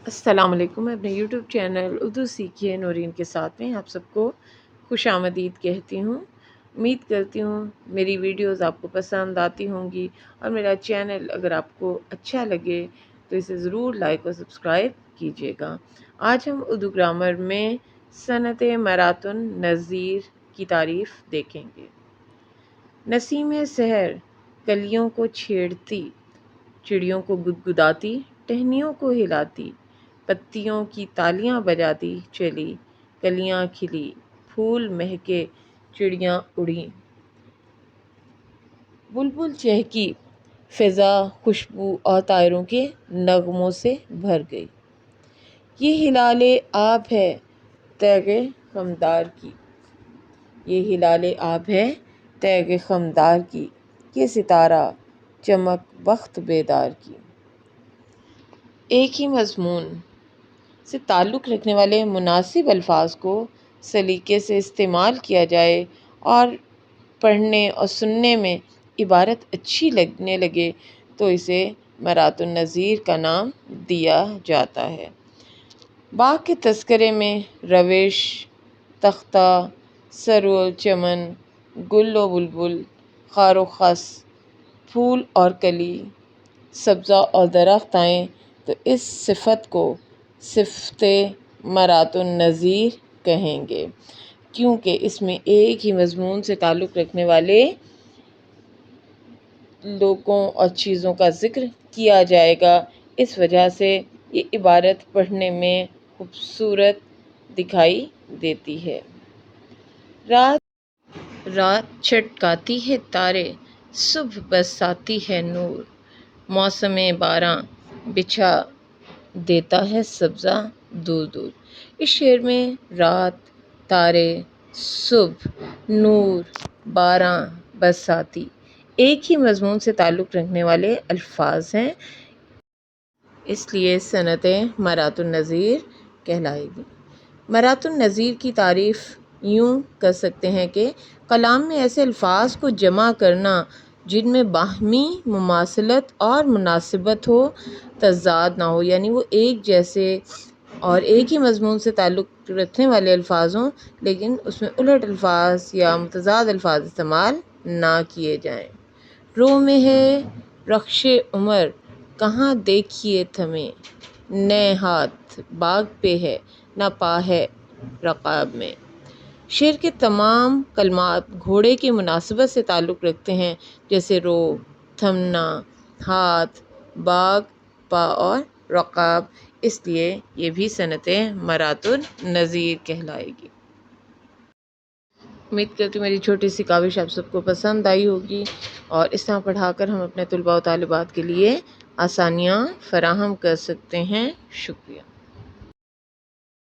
السلام علیکم۔ میں اپنے یوٹیوب چینل اردو سیکھیے نورین کے ساتھ میں آپ سب کو خوش آمدید کہتی ہوں۔ امید کرتی ہوں میری ویڈیوز آپ کو پسند آتی ہوں گی، اور میرا چینل اگر آپ کو اچھا لگے تو اسے ضرور لائک اور سبسکرائب کیجیے گا۔ آج ہم اردو گرامر میں صنعت مرات النظیر کی تعریف دیکھیں گے۔ نسیم سحر کلیوں کو چھیڑتی، چڑیوں کو گدگداتی، ٹہنیوں کو ہلاتی، پتیوں کی تالیاں بجاتی چلی، کلیاں کھلی، پھول مہکے، چڑیاں اڑیں، بلبل چہکی، فضا خوشبو اور طائروں کے نغموں سے بھر گئی۔ یہ ہلال آب ہے تیغ خمدار کی، یہ ہلال آب ہے تیغ خمدار کی، یہ ستارہ چمک بخت بیدار کی۔ ایک ہی مضمون سے تعلق رکھنے والے مناسب الفاظ کو سلیقے سے استعمال کیا جائے اور پڑھنے اور سننے میں عبارت اچھی لگنے لگے تو اسے مرات النظیر کا نام دیا جاتا ہے۔ باغ کے تذکرے میں روش، تختہ، سرو و چمن، گل و بلبل، خار و خس، پھول اور کلی، سبزہ اور درخت آئیں تو اس صفت کو صفت مرات النظیر کہیں گے، کیونکہ اس میں ایک ہی مضمون سے تعلق رکھنے والے لوگوں اور چیزوں کا ذکر کیا جائے گا۔ اس وجہ سے یہ عبارت پڑھنے میں خوبصورت دکھائی دیتی ہے۔ رات چھٹکاتی ہے تارے، صبح برساتی ہے نور، موسم باراں بچھا دیتا ہے سبزہ دور دور۔ اس شعر میں رات، تارے، صبح، نور، باراں، برساتی ایک ہی مضمون سے تعلق رکھنے والے الفاظ ہیں، اس لیے صنعت مرات النظیر کہلائے گی۔ مرات النظیر کی تعریف یوں کر سکتے ہیں کہ کلام میں ایسے الفاظ کو جمع کرنا جن میں باہمی مماثلت اور مناسبت ہو، تضاد نہ ہو، یعنی وہ ایک جیسے اور ایک ہی مضمون سے تعلق رکھنے والے الفاظ ہوں لیکن اس میں الٹ الفاظ یا متضاد الفاظ استعمال نہ کیے جائیں۔ رو میں ہے رخش عمر کہاں دیکھیے تھمے، نئے ہاتھ باغ پہ ہے نہ پا ہے رقاب میں۔ شعر کے تمام کلمات گھوڑے کی مناسبت سے تعلق رکھتے ہیں، جیسے رو، تھمنا، ہاتھ، باغ، پا اور رقاب، اس لیے یہ بھی صنعت مرات النظیر کہلائے گی۔ امید کرتی ہوں میری چھوٹی سی کاوش آپ سب کو پسند آئی ہوگی، اور اس طرح پڑھا کر ہم اپنے طلباء و طالبات کے لیے آسانیاں فراہم کر سکتے ہیں۔ شکریہ۔